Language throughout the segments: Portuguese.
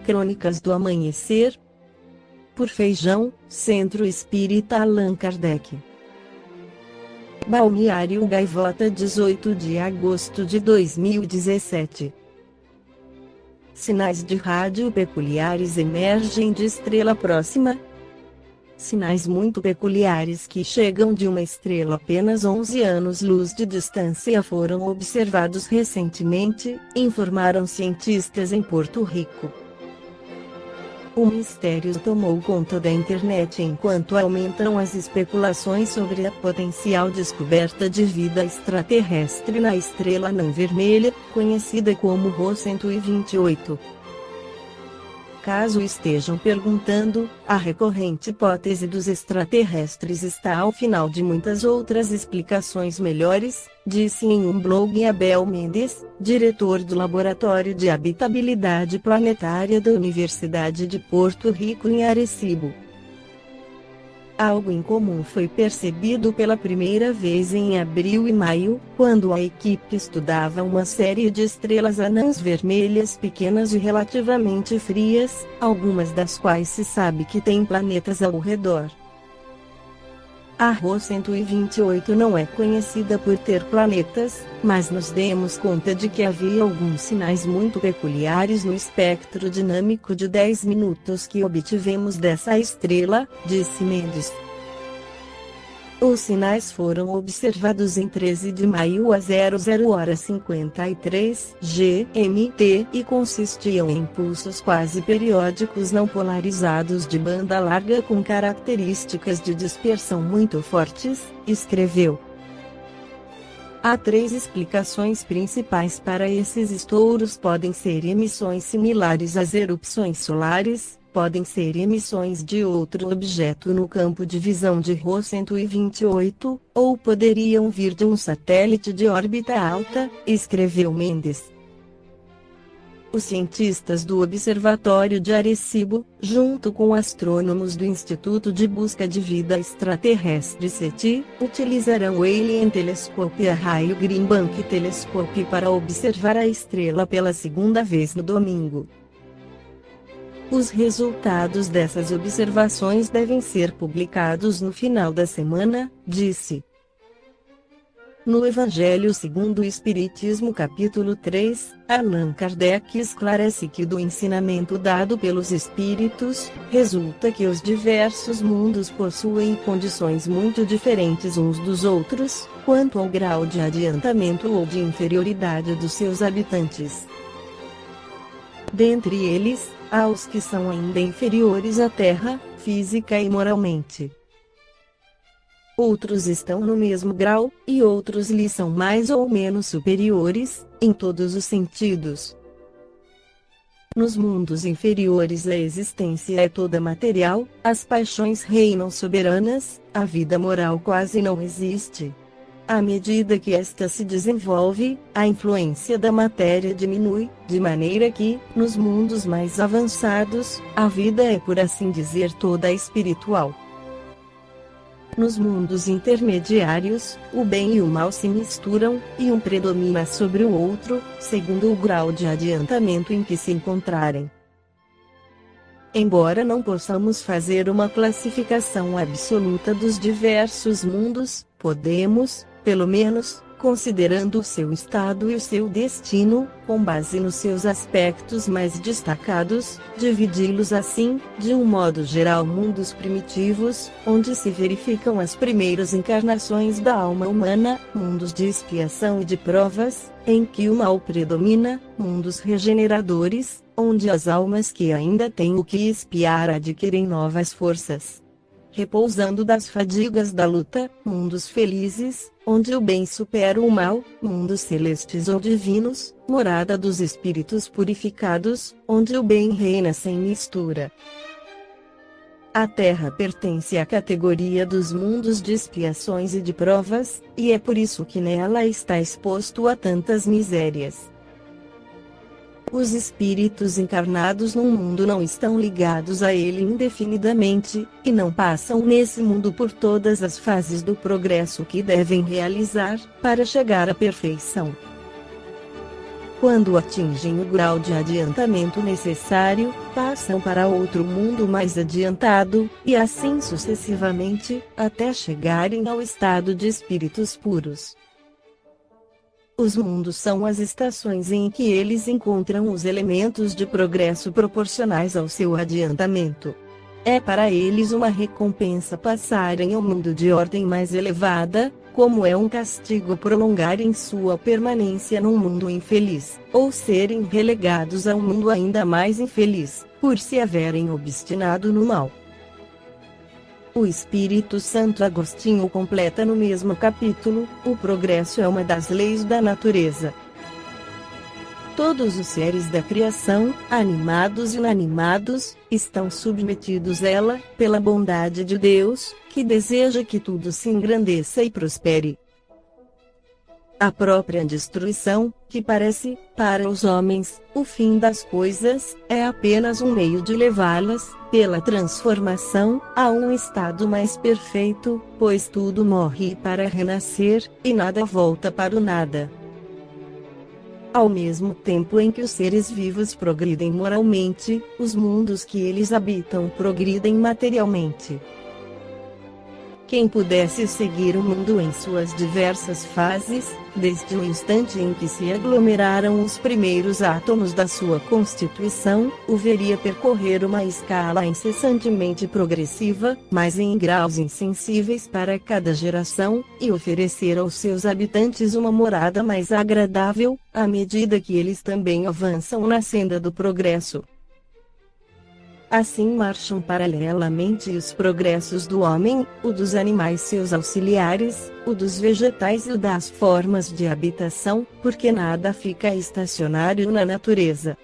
Crônicas do Amanhecer. Por Feijão, Centro Espírita Allan Kardec. Balneário Gaivota, 18 de agosto de 2017. Sinais de rádio peculiares emergem de estrela próxima. Sinais muito peculiares que chegam de uma estrela apenas 11 anos-luz de distância foram observados recentemente, informaram cientistas em Porto Rico. O mistério tomou conta da internet enquanto aumentam as especulações sobre a potencial descoberta de vida extraterrestre na estrela anã vermelha, conhecida como Rho 128. Caso estejam perguntando, a recorrente hipótese dos extraterrestres está ao final de muitas outras explicações melhores, disse em um blog Abel Mendes, diretor do Laboratório de Habitabilidade Planetária da Universidade de Porto Rico em Arecibo. Algo incomum foi percebido pela primeira vez em abril e maio, quando a equipe estudava uma série de estrelas anãs vermelhas pequenas e relativamente frias, algumas das quais se sabe que têm planetas ao redor. A Rho 128 não é conhecida por ter planetas, mas nos demos conta de que havia alguns sinais muito peculiares no espectro dinâmico de 10 minutos que obtivemos dessa estrela, disse Mendes. Os sinais foram observados em 13 de maio às 00h53 GMT e consistiam em pulsos quase periódicos não polarizados de banda larga com características de dispersão muito fortes, escreveu. Há 3 explicações principais para esses estouros: podem ser emissões similares às erupções solares, podem ser emissões de outro objeto no campo de visão de Rho 128, ou poderiam vir de um satélite de órbita alta, escreveu Mendes. Os cientistas do Observatório de Arecibo, junto com astrônomos do Instituto de Busca de Vida Extraterrestre SETI, utilizarão o Alien Telescope e a Raio Green Bank Telescope para observar a estrela pela segunda vez no domingo. Os resultados dessas observações devem ser publicados no final da semana, disse. No Evangelho segundo o Espiritismo capítulo 3, Allan Kardec esclarece que do ensinamento dado pelos Espíritos, resulta que os diversos mundos possuem condições muito diferentes uns dos outros, quanto ao grau de adiantamento ou de inferioridade dos seus habitantes. Dentre eles, há os que são ainda inferiores à Terra, física e moralmente. Outros estão no mesmo grau, e outros lhe são mais ou menos superiores, em todos os sentidos. Nos mundos inferiores a existência é toda material, as paixões reinam soberanas, a vida moral quase não existe. À medida que esta se desenvolve, a influência da matéria diminui, de maneira que, nos mundos mais avançados, a vida é por assim dizer toda espiritual. Nos mundos intermediários, o bem e o mal se misturam, e um predomina sobre o outro, segundo o grau de adiantamento em que se encontrarem. Embora não possamos fazer uma classificação absoluta dos diversos mundos, podemos, pelo menos, considerando o seu estado e o seu destino, com base nos seus aspectos mais destacados, dividi-los assim, de um modo geral: mundos primitivos, onde se verificam as primeiras encarnações da alma humana, mundos de expiação e de provas, em que o mal predomina, mundos regeneradores, onde as almas que ainda têm o que expiar adquirem novas forças, repousando das fadigas da luta, mundos felizes, onde o bem supera o mal, mundos celestes ou divinos, morada dos espíritos purificados, onde o bem reina sem mistura. A Terra pertence à categoria dos mundos de expiações e de provas, e é por isso que nela está exposto a tantas misérias. Os espíritos encarnados num mundo não estão ligados a ele indefinidamente, e não passam nesse mundo por todas as fases do progresso que devem realizar, para chegar à perfeição. Quando atingem o grau de adiantamento necessário, passam para outro mundo mais adiantado, e assim sucessivamente, até chegarem ao estado de espíritos puros. Os mundos são as estações em que eles encontram os elementos de progresso proporcionais ao seu adiantamento. É para eles uma recompensa passarem ao mundo de ordem mais elevada, como é um castigo prolongarem sua permanência num mundo infeliz, ou serem relegados a um mundo ainda mais infeliz, por se haverem obstinado no mal. O Espírito Santo Agostinho completa no mesmo capítulo: o progresso é uma das leis da natureza. Todos os seres da criação, animados e inanimados, estão submetidos a ela, pela bondade de Deus, que deseja que tudo se engrandeça e prospere. A própria destruição, que parece, para os homens, o fim das coisas, é apenas um meio de levá-las, pela transformação, a um estado mais perfeito, pois tudo morre para renascer, e nada volta para o nada. Ao mesmo tempo em que os seres vivos progridem moralmente, os mundos que eles habitam progridem materialmente. Quem pudesse seguir o mundo em suas diversas fases, desde o instante em que se aglomeraram os primeiros átomos da sua constituição, o veria percorrer uma escala incessantemente progressiva, mas em graus insensíveis para cada geração, e oferecer aos seus habitantes uma morada mais agradável, à medida que eles também avançam na senda do progresso. Assim marcham paralelamente os progressos do homem, o dos animais seus auxiliares, o dos vegetais e o das formas de habitação, porque nada fica estacionário na natureza.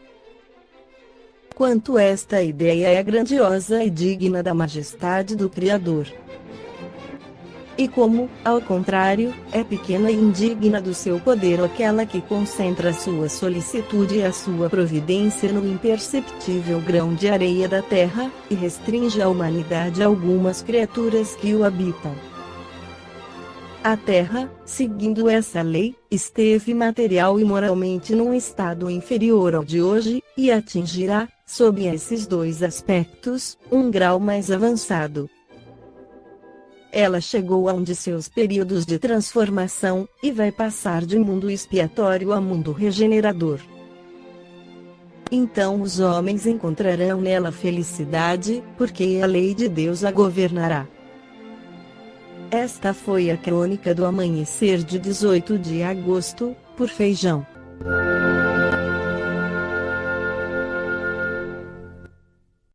Quanto esta ideia é grandiosa e digna da majestade do Criador! E como, ao contrário, é pequena e indigna do seu poder aquela que concentra sua solicitude e a sua providência no imperceptível grão de areia da terra, e restringe a humanidade a algumas criaturas que o habitam. A terra, seguindo essa lei, esteve material e moralmente num estado inferior ao de hoje, e atingirá, sob esses dois aspectos, um grau mais avançado. Ela chegou a um de seus períodos de transformação, e vai passar de mundo expiatório a mundo regenerador. Então os homens encontrarão nela felicidade, porque a lei de Deus a governará. Esta foi a crônica do amanhecer de 18 de agosto, por Feijão.